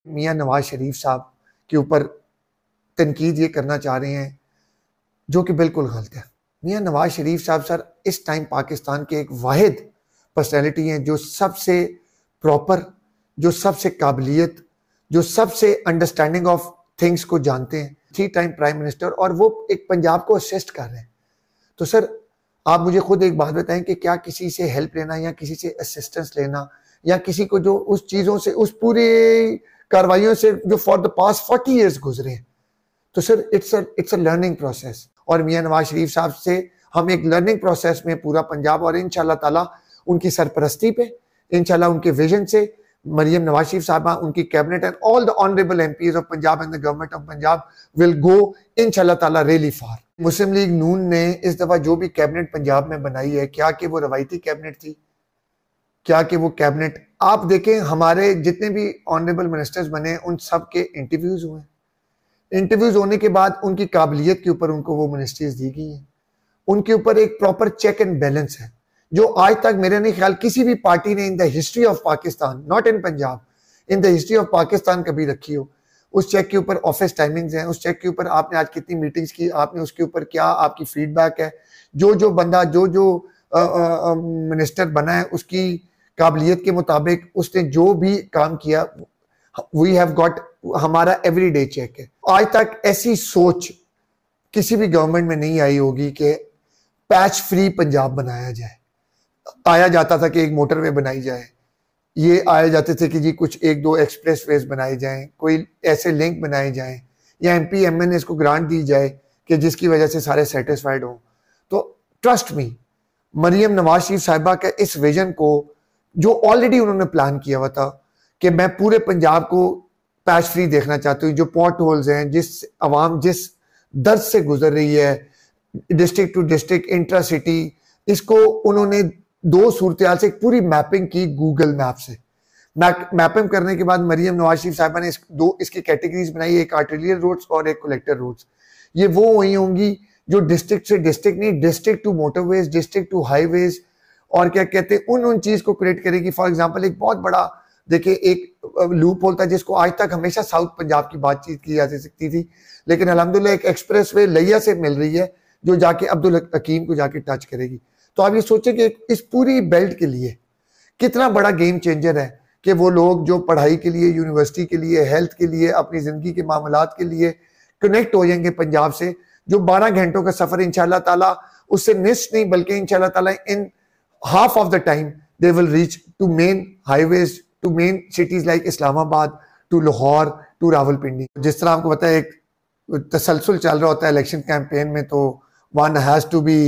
मियां नवाज शरीफ साहब के ऊपर तनकीद ये करना चाह रहे हैं जो कि बिल्कुल गलत है। मियां नवाज शरीफ साहब सर इस टाइम पाकिस्तान के एक वाहिद पर्सनैलिटी हैं जो सबसे प्रॉपर, जो सबसे काबिलियत, जो सबसे अंडरस्टैंडिंग ऑफ थिंग्स को जानते हैं, 3 टाइम प्राइम मिनिस्टर, और वो एक पंजाब को असिस्ट कर रहे हैं। तो सर आप मुझे खुद एक बात बताएं कि क्या किसी से हेल्प लेना या किसी से असिस्टेंस लेना या किसी को जो उस चीज़ों से, उस पूरी कार्रवाइयों से जो फॉर द पास्ट 40 ईयर्स गुजरे हैं, तो sir it's a learning process. और मियां नवाज शरीफ साहब से हम एक लर्निंग प्रोसेस में पूरा पंजाब, और इंशाल्लाह ताला उनकी सरपरस्ती पे, इंशाल्लाह उनके विजन से मरियम नवाज शरीफ साहबा, उनकी cabinet and all the honourable MPs of Punjab and the government of Punjab will go इंशाल्लाह ताला रियली फार। मुस्लिम लीग नून ने इस दफा जो भी कैबिनेट पंजाब में बनाई है, क्या कि वो रवायती कैबिनेट थी, क्या कि वो कैबिनेट, आप देखें हमारे जितने भी ऑनरेबल मिनिस्टर्स बने उन सब के इंटरव्यूज हुए। इंटरव्यूज होने के बाद उनकी काबिलियत के ऊपर उनको वो मिनिस्ट्रीज दी गई हैं। उनके ऊपर एक प्रॉपर चेक एंड बैलेंस है जो आज तक मेरे नहीं ख्याल किसी भी पार्टी ने in the history of Pakistan, not in Punjab, in the history of Pakistan कभी रखी हो। उस चेक के ऊपर ऑफिस टाइमिंग्स हैं, उस चेक के ऊपर आपने आज कितनी मीटिंग्स की, आपने उसके ऊपर क्या आपकी फीडबैक है, जो बंदा जो मिनिस्टर बना है उसकी काबिलियत के मुताबिक उसने जो भी काम किया, वी हैव गॉट, हमारा एवरीडे चेक है। आज तक ऐसी सोच किसी भी गवर्नमेंट में नहीं आई होगी कि पैच फ्री पंजाब बनाया जाए। आया जाता था कि एक मोटरवे बनाई जाए, ये आए जाते थे कि जी कुछ 1-2 एक्सप्रेस वेज बनाए जाएं, कोई ऐसे लिंक बनाए जाएं, या एमपी एमएनए को ग्रांट दी जाए कि जिसकी वजह से सारे सेटिस्फाइड हों। तो ट्रस्ट मी, मरियम नवाज शरीफ साहिबा के इस विजन को जो ऑलरेडी उन्होंने प्लान किया हुआ था कि मैं पूरे पंजाब को पैच फ्री देखना चाहती हूँ, जो पॉट होल्स हैं, जिस आवाम जिस दर्द से गुजर रही है district to district, intra city, इसको उन्होंने 2 सूरत से एक पूरी मैपिंग की गूगल मैप से। मैपिंग करने के बाद मरियम नवाज शरीफ साहिबा ने इसकी कैटेगरीज बनाई, एक आर्टिलियर रोड्स और एक कलेक्टर रोड्स। ये वो वही होंगी जो डिस्ट्रिक्ट से डिस्ट्रिक्ट नहीं, district to motorways, district to highways, और क्या कहते हैं उन चीज को क्रिएट करेगी। फॉर एग्जाम्पल एक बहुत बड़ा देखिए एक लूप होल था जिसको आज तक हमेशा साउथ पंजाब की बातचीत की जा सकती थी, लेकिन अल्हम्दुलिल्लाह एक एक्सप्रेस वे लिया से मिल रही है जो जाके अब्दुल हकीम को जाके टच करेगी। तो आप ये सोचें कि इस पूरी बेल्ट के लिए कितना बड़ा गेम चेंजर है कि वो लोग जो पढ़ाई के लिए, यूनिवर्सिटी के लिए, हेल्थ के लिए, अपनी जिंदगी के मामलात के लिए कनेक्ट हो जाएंगे पंजाब से, जो 12 घंटों का सफर इंशाल्लाह ताला उससे निस नहीं बल्कि इंशाल्लाह ताला इन half of the time they will reach to main highways, to main cities like Islamabad, to Lahore, to Rawalpindi। जिस तरह आपको पता है एक तसलसल चल रहा होता है इलेक्शन कैंपेन में, तो one has to be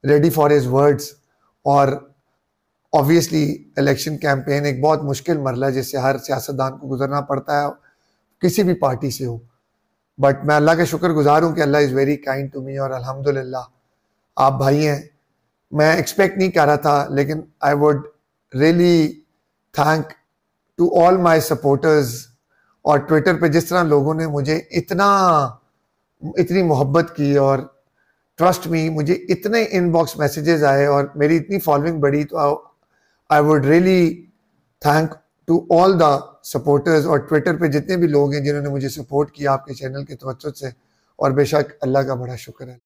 ready for his words। और ऑब्वियसली इलेक्शन कैंपेन एक बहुत मुश्किल मरला है जिससे हर सियासतदान को गुजरना पड़ता है, किसी भी पार्टी से हो। बट मैं अल्लाह का शुक्रगुजार हूँ कि Allah is very kind to me, और अल्हम्दुलिल्लाह आप भाई हैं। मैं एक्सपेक्ट नहीं कर रहा था, लेकिन I would really thank to all my supporters. और ट्विटर पे जिस तरह लोगों ने मुझे इतनी मोहब्बत की, और ट्रस्ट मी मुझे इतने इनबॉक्स मैसेजेस आए और मेरी इतनी फॉलोइंग बढ़ी, तो I would really thank to all the supporters. और ट्विटर पे जितने भी लोग हैं जिन्होंने मुझे सपोर्ट किया आपके चैनल के तवज्जुह से, और बेशक अल्लाह का बड़ा शुक्र है।